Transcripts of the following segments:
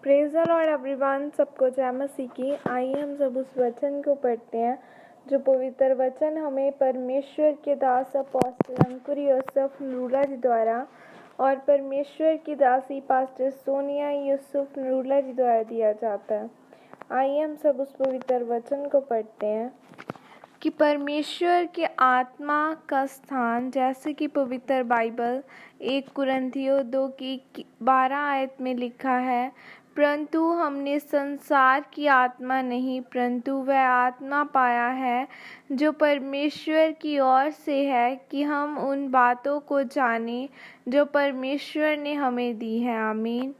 Praise the Lord everyone, सबको जय मसीह की। आइए हम सब उस वचन को पढ़ते हैं जो पवित्र वचन हमें परमेश्वर के दास अपोस्टल अंकुर यूसुफ नरूला जी द्वारा और परमेश्वर की दासी पास्टर सोनिया यूसुफ नरूला जी द्वारा दिया जाता है। आइए हम सब उस पवित्र वचन को पढ़ते हैं कि परमेश्वर के आत्मा का स्थान, जैसे कि पवित्र बाइबल 1 कुरिन्थियों 2 की 12 आयत में लिखा है, परंतु हमने संसार की आत्मा नहीं परंतु वह आत्मा पाया है जो परमेश्वर की ओर से है, कि हम उन बातों को जानें जो परमेश्वर ने हमें दी है। आमीन।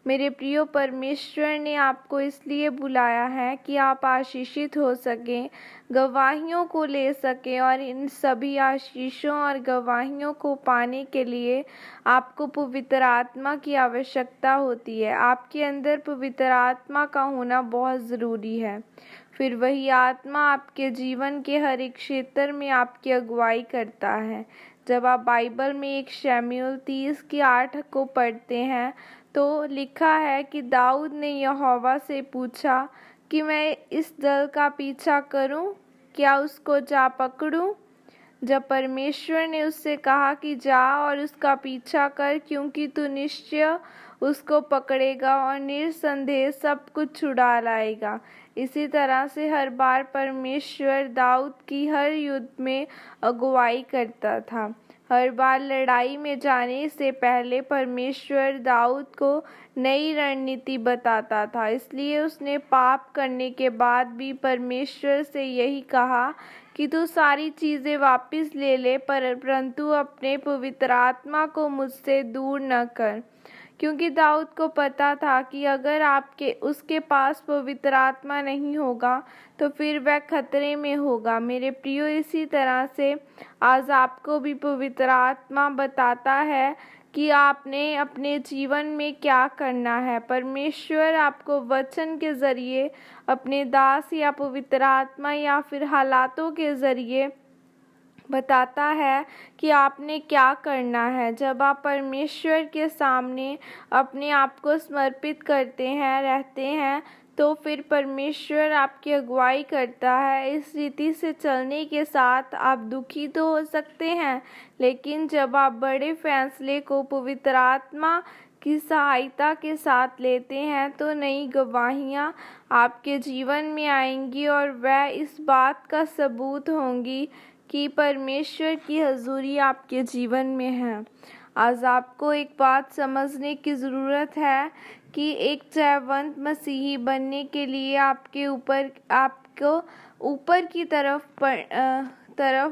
मेरे प्रियो, परमेश्वर ने आपको इसलिए बुलाया है कि आप आशीषित हो सकें, गवाहियों को ले सकें, और इन सभी आशीषों और गवाहियों को पाने के लिए आपको पवित्र आत्मा की आवश्यकता होती है। आपके अंदर पवित्र आत्मा का होना बहुत ज़रूरी है। फिर वही आत्मा आपके जीवन के हर एक क्षेत्र में आपकी अगुवाई करता है। जब आप बाइबल में 1 शमूएल 30 की 8 को पढ़ते हैं तो लिखा है कि दाऊद ने यहोवा से पूछा कि मैं इस दल का पीछा करूं, क्या उसको जा पकड़ूं? जब परमेश्वर ने उससे कहा कि जा और उसका पीछा कर, क्योंकि तू निश्चय उसको पकड़ेगा और निर्संदेह सब कुछ छुड़ा लाएगा। इसी तरह से हर बार परमेश्वर दाऊद की हर युद्ध में अगुवाई करता था। हर बार लड़ाई में जाने से पहले परमेश्वर दाऊद को नई रणनीति बताता था। इसलिए उसने पाप करने के बाद भी परमेश्वर से यही कहा कि तू सारी चीज़ें वापस ले ले, परंतु अपने पवित्र आत्मा को मुझसे दूर न कर, क्योंकि दाऊद को पता था कि अगर उसके पास पवित्र आत्मा नहीं होगा तो फिर वह खतरे में होगा। मेरे प्रियो, इसी तरह से आज आपको भी पवित्र आत्मा बताता है कि आपने अपने जीवन में क्या करना है। परमेश्वर आपको वचन के ज़रिए, अपने दास या पवित्र आत्मा या फिर हालातों के ज़रिए बताता है कि आपने क्या करना है। जब आप परमेश्वर के सामने अपने आप को समर्पित रहते हैं तो फिर परमेश्वर आपकी अगुवाई करता है। इस रीति से चलने के साथ आप दुखी तो हो सकते हैं, लेकिन जब आप बड़े फैसले को पवित्र आत्मा की सहायता के साथ लेते हैं तो नई गवाहियाँ आपके जीवन में आएंगी और वह इस बात का सबूत होंगी कि परमेश्वर की हजूरी आपके जीवन में है। आज आपको एक बात समझने की ज़रूरत है कि एक जयवंत मसीही बनने के लिए आपको ऊपर की तरफ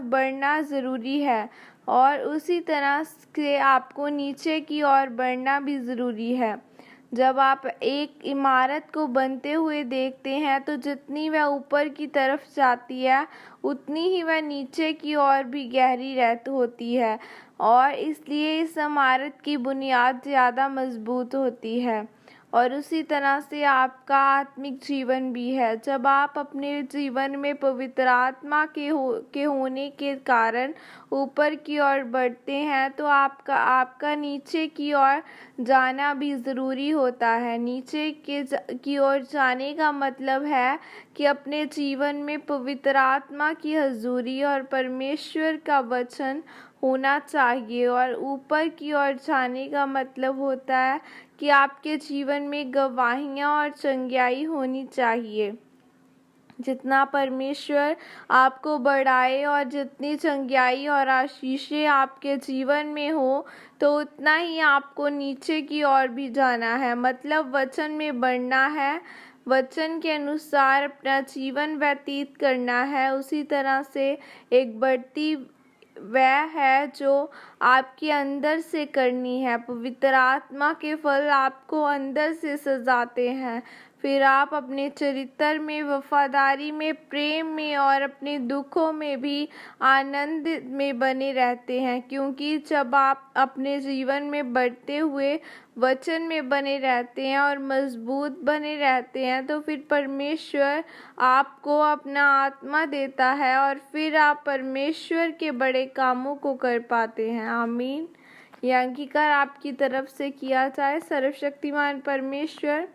बढ़ना ज़रूरी है, और उसी तरह से आपको नीचे की ओर बढ़ना भी ज़रूरी है। जब आप एक इमारत को बनते हुए देखते हैं तो जितनी वह ऊपर की तरफ जाती है उतनी ही वह नीचे की ओर भी गहरी होती है, और इसलिए इस इमारत की बुनियाद ज़्यादा मजबूत होती है। और उसी तरह से आपका आत्मिक जीवन भी है। जब आप अपने जीवन में पवित्र आत्मा के होने के कारण ऊपर की ओर बढ़ते हैं तो आपका नीचे की ओर जाना भी ज़रूरी होता है। नीचे की ओर जाने का मतलब है कि अपने जीवन में पवित्र आत्मा की हजूरी और परमेश्वर का वचन होना चाहिए, और ऊपर की ओर जाने का मतलब होता है कि आपके जीवन में गवाहियाँ और चंगाई होनी चाहिए। जितना परमेश्वर आपको बढ़ाए और जितनी चंगाई और आशीषें आपके जीवन में हो, तो उतना ही आपको नीचे की ओर भी जाना है, मतलब वचन में बढ़ना है, वचन के अनुसार अपना जीवन व्यतीत करना है। उसी तरह से एक बढ़ती वह है जो आपके अंदर से करनी है। पवित्र आत्मा के फल आपको अंदर से सजाते हैं। फिर आप अपने चरित्र में, वफादारी में, प्रेम में और अपने दुखों में भी आनंद में बने रहते हैं, क्योंकि जब आप अपने जीवन में बढ़ते हुए वचन में बने रहते हैं और मजबूत बने रहते हैं तो फिर परमेश्वर आपको अपना आत्मा देता है और फिर आप परमेश्वर के बड़े कामों को कर पाते हैं। आमीन। यह अंगीकार आपकी तरफ से किया जाए। सर्वशक्तिमान परमेश्वर,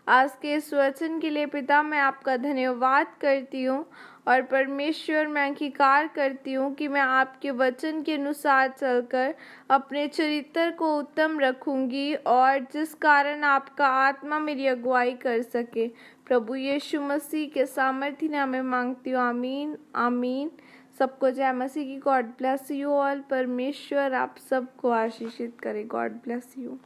आज के इस वचन के लिए पिता मैं आपका धन्यवाद करती हूँ और परमेश्वर मैं अंगीकार करती हूँ कि मैं आपके वचन के अनुसार चलकर अपने चरित्र को उत्तम रखूंगी और जिस कारण आपका आत्मा मेरी अगुवाई कर सके। प्रभु यीशु मसीह के सामर्थ्य नाम में मांगती हूँ, आमीन आमीन। सबको जय मसीह की। God bless you all. परमेश्वर आप सबको आशीषित करे। God bless you.